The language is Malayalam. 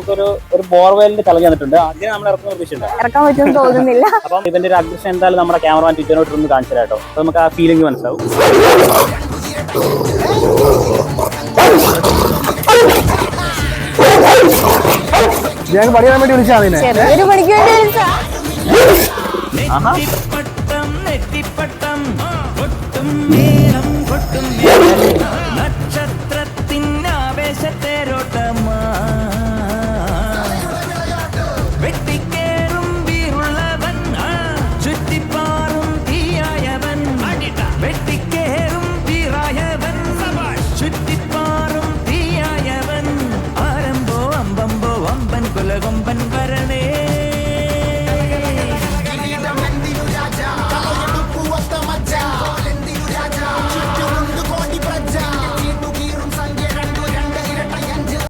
നമുക്ക് ഒരു ബോർവെലിന്റെ ചലഞ്ച് തന്നിട്ടുണ്ട്. അതിനെ നമ്മൾ ഇറക്കുന്ന പ്രതീക്ഷയുണ്ട്. ഇറക്കാൻ പറ്റുമെന്ന് തോന്നുന്നില്ല. അപ്പം ഇതിന്റെ ഒരു അഗ്രഷൻ എന്തായാലും നമ്മുടെ ക്യാമറമാൻ ട്വിറ്ററിനോട്ട് ഒന്ന് കാണിച്ചു തരാം കേട്ടോ. അപ്പൊ നമുക്ക് ആ ഫീലിംഗ് മനസ്സിലാവും. ഞാൻ പഠിക്കാൻ വേണ്ടി വിളിച്ചാണ്. ചെറിയൊരു പണിക്ക് വേണ്ടി വിളിച്ചാ.